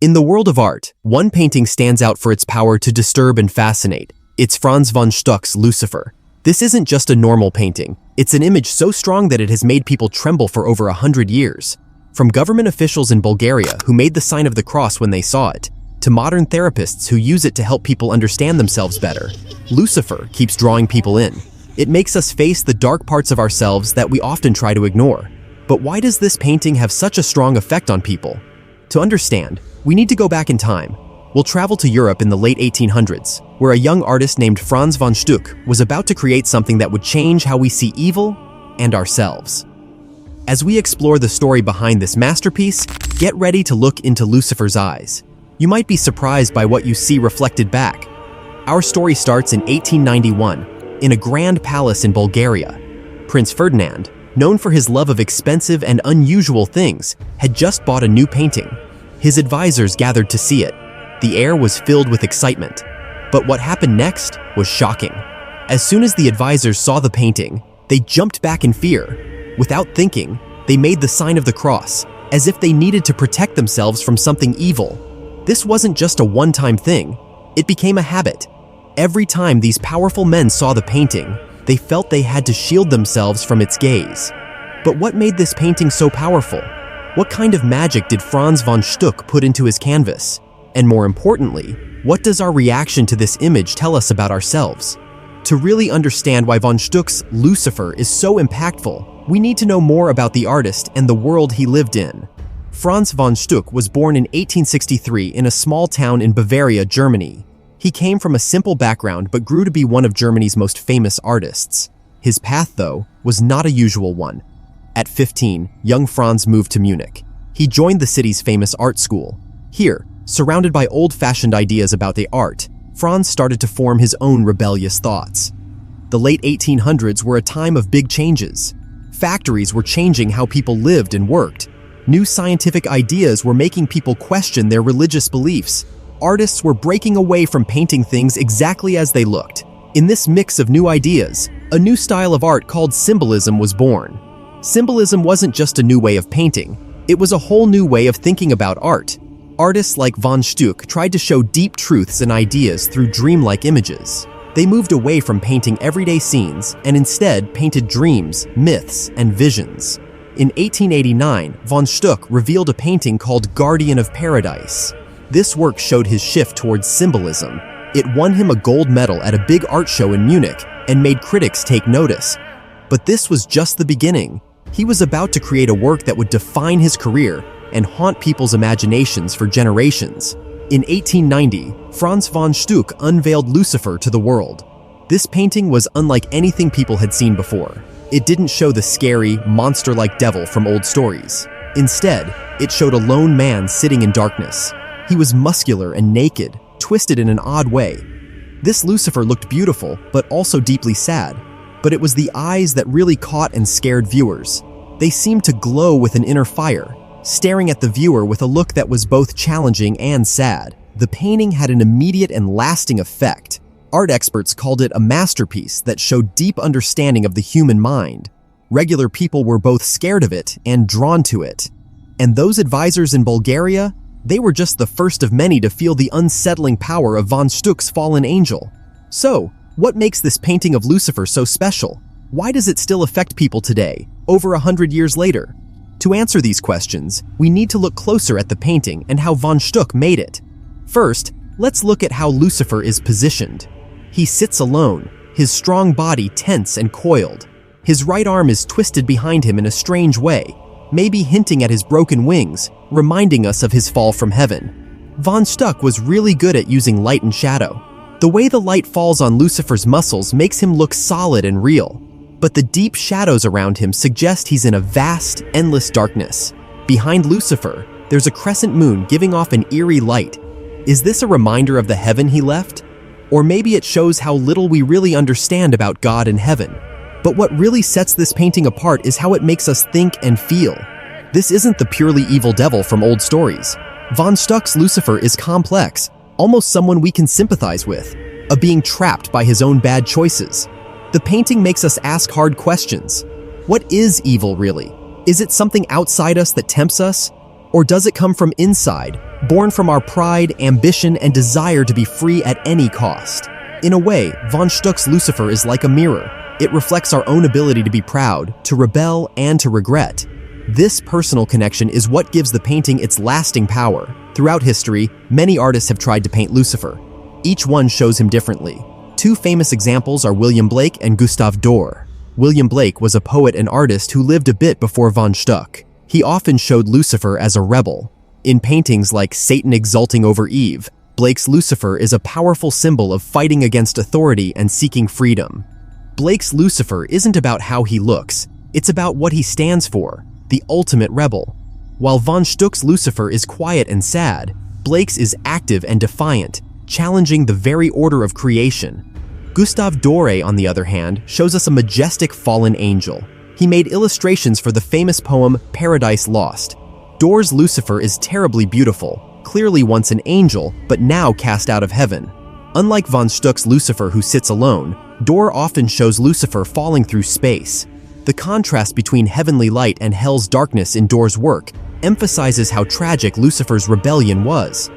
In the world of art, one painting stands out for its power to disturb and fascinate. It's Franz von Stuck's Lucifer. This isn't just a normal painting. It's an image so strong that it has made people tremble for over 100 years. From government officials in Bulgaria who made the sign of the cross when they saw it, to modern therapists who use it to help people understand themselves better, Lucifer keeps drawing people in. It makes us face the dark parts of ourselves that we often try to ignore. But why does this painting have such a strong effect on people? To understand, we need to go back in time. We'll travel to Europe in the late 1800s, where a young artist named Franz von Stuck was about to create something that would change how we see evil and ourselves. As we explore the story behind this masterpiece, get ready to look into Lucifer's eyes. You might be surprised by what you see reflected back. Our story starts in 1891, in a grand palace in Bulgaria. Prince Ferdinand, known for his love of expensive and unusual things, had just bought a new painting. His advisors gathered to see it. The air was filled with excitement. But what happened next was shocking. As soon as the advisors saw the painting, they jumped back in fear. Without thinking, they made the sign of the cross, as if they needed to protect themselves from something evil. This wasn't just a one-time thing. It became a habit. Every time these powerful men saw the painting, they felt they had to shield themselves from its gaze. But what made this painting so powerful? What kind of magic did Franz von Stuck put into his canvas? And more importantly, what does our reaction to this image tell us about ourselves? To really understand why von Stuck's Lucifer is so impactful, we need to know more about the artist and the world he lived in. Franz von Stuck was born in 1863 in a small town in Bavaria, Germany. He came from a simple background but grew to be one of Germany's most famous artists. His path, though, was not a usual one. At 15, young Franz moved to Munich. He joined the city's famous art school. Here, surrounded by old-fashioned ideas about the art, Franz started to form his own rebellious thoughts. The late 1800s were a time of big changes. Factories were changing how people lived and worked. New scientific ideas were making people question their religious beliefs. Artists were breaking away from painting things exactly as they looked. In this mix of new ideas, a new style of art called symbolism was born. Symbolism wasn't just a new way of painting, it was a whole new way of thinking about art. Artists like von Stuck tried to show deep truths and ideas through dreamlike images. They moved away from painting everyday scenes and instead painted dreams, myths, and visions. In 1889, von Stuck revealed a painting called Guardian of Paradise. This work showed his shift towards symbolism. It won him a gold medal at a big art show in Munich and made critics take notice. But this was just the beginning. He was about to create a work that would define his career and haunt people's imaginations for generations. In 1890, Franz von Stuck unveiled Lucifer to the world. This painting was unlike anything people had seen before. It didn't show the scary, monster-like devil from old stories. Instead, it showed a lone man sitting in darkness. He was muscular and naked, twisted in an odd way. This Lucifer looked beautiful, but also deeply sad. But it was the eyes that really caught and scared viewers. They seemed to glow with an inner fire, staring at the viewer with a look that was both challenging and sad. The painting had an immediate and lasting effect. Art experts called it a masterpiece that showed deep understanding of the human mind. Regular people were both scared of it and drawn to it. And those advisors in Bulgaria, they were just the first of many to feel the unsettling power of von Stuck's fallen angel. So, what makes this painting of Lucifer so special? Why does it still affect people today, over 100 years later? To answer these questions, we need to look closer at the painting and how von Stuck made it. First, let's look at how Lucifer is positioned. He sits alone, his strong body tense and coiled. His right arm is twisted behind him in a strange way, maybe hinting at his broken wings, reminding us of his fall from heaven. Von Stuck was really good at using light and shadow. The way the light falls on Lucifer's muscles makes him look solid and real, but the deep shadows around him suggest he's in a vast, endless darkness. Behind Lucifer, there's a crescent moon giving off an eerie light. Is this a reminder of the heaven he left? Or maybe it shows how little we really understand about God and heaven. But what really sets this painting apart is how it makes us think and feel. This isn't the purely evil devil from old stories. Von Stuck's Lucifer is complex, almost someone we can sympathize with, a being trapped by his own bad choices. The painting makes us ask hard questions. What is evil really? Is it something outside us that tempts us? Or does it come from inside, born from our pride, ambition, and desire to be free at any cost. In a way, von Stuck's Lucifer is like a mirror. It reflects our own ability to be proud, to rebel, and to regret. This personal connection is what gives the painting its lasting power. Throughout history, many artists have tried to paint Lucifer. Each one shows him differently. Two famous examples are William Blake and Gustav Doré. William Blake was a poet and artist who lived a bit before von Stuck. He often showed Lucifer as a rebel. In paintings like Satan Exulting Over Eve, Blake's Lucifer is a powerful symbol of fighting against authority and seeking freedom. Blake's Lucifer isn't about how he looks, it's about what he stands for, the ultimate rebel. While von Stuck's Lucifer is quiet and sad, Blake's is active and defiant, challenging the very order of creation. Gustav Doré, on the other hand, shows us a majestic fallen angel. He made illustrations for the famous poem Paradise Lost. Doré's Lucifer is terribly beautiful, clearly once an angel, but now cast out of heaven. Unlike von Stuck's Lucifer who sits alone, Doré often shows Lucifer falling through space. The contrast between heavenly light and hell's darkness in Doré's work emphasizes how tragic Lucifer's rebellion was.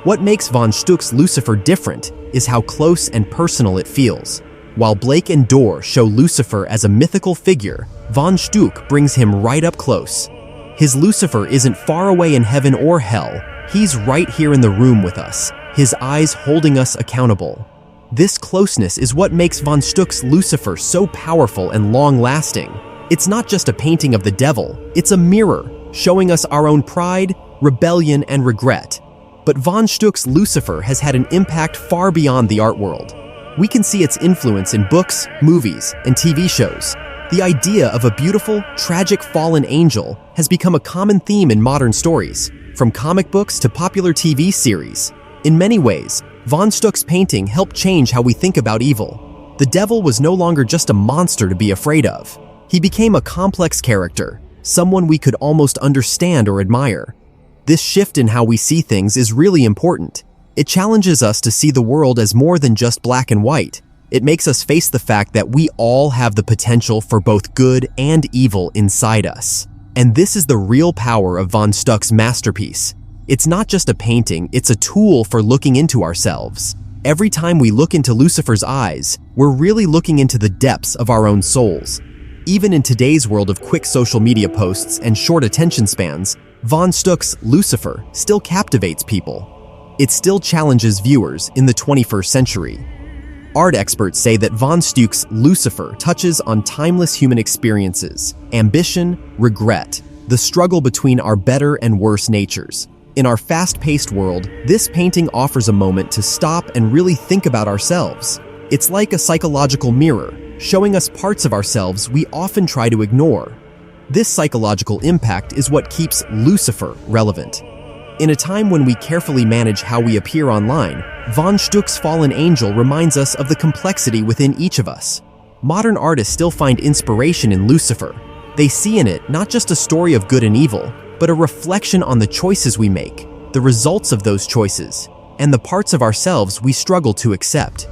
What makes von Stuck's Lucifer different is how close and personal it feels. While Blake and Doré show Lucifer as a mythical figure, von Stuck brings him right up close. His Lucifer isn't far away in heaven or hell, he's right here in the room with us, his eyes holding us accountable. This closeness is what makes von Stuck's Lucifer so powerful and long-lasting. It's not just a painting of the devil, it's a mirror, showing us our own pride, rebellion, and regret. But von Stuck's Lucifer has had an impact far beyond the art world. We can see its influence in books, movies, and TV shows. The idea of a beautiful, tragic fallen angel has become a common theme in modern stories, from comic books to popular TV series. In many ways, von Stuck's painting helped change how we think about evil. The devil was no longer just a monster to be afraid of. He became a complex character, someone we could almost understand or admire. This shift in how we see things is really important. It challenges us to see the world as more than just black and white. It makes us face the fact that we all have the potential for both good and evil inside us. And this is the real power of von Stuck's masterpiece. It's not just a painting, it's a tool for looking into ourselves. Every time we look into Lucifer's eyes, we're really looking into the depths of our own souls. Even in today's world of quick social media posts and short attention spans, von Stuck's Lucifer still captivates people. It still challenges viewers in the 21st century. Art experts say that von Stuck's Lucifer touches on timeless human experiences, ambition, regret, the struggle between our better and worse natures. In our fast-paced world, this painting offers a moment to stop and really think about ourselves. It's like a psychological mirror, showing us parts of ourselves we often try to ignore. This psychological impact is what keeps Lucifer relevant. In a time when we carefully manage how we appear online, von Stuck's fallen angel reminds us of the complexity within each of us. Modern artists still find inspiration in Lucifer. They see in it not just a story of good and evil, but a reflection on the choices we make, the results of those choices, and the parts of ourselves we struggle to accept.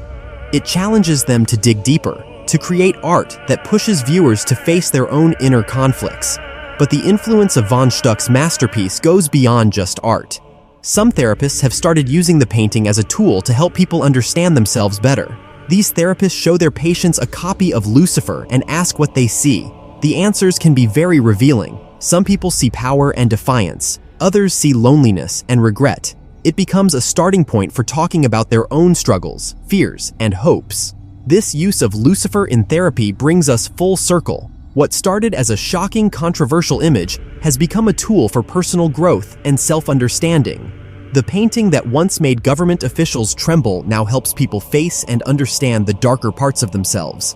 It challenges them to dig deeper, to create art that pushes viewers to face their own inner conflicts. But the influence of von Stuck's masterpiece goes beyond just art. Some therapists have started using the painting as a tool to help people understand themselves better. These therapists show their patients a copy of Lucifer and ask what they see. The answers can be very revealing. Some people see power and defiance. Others see loneliness and regret. It becomes a starting point for talking about their own struggles, fears, and hopes. This use of Lucifer in therapy brings us full circle. What started as a shocking, controversial image has become a tool for personal growth and self-understanding. The painting that once made government officials tremble now helps people face and understand the darker parts of themselves.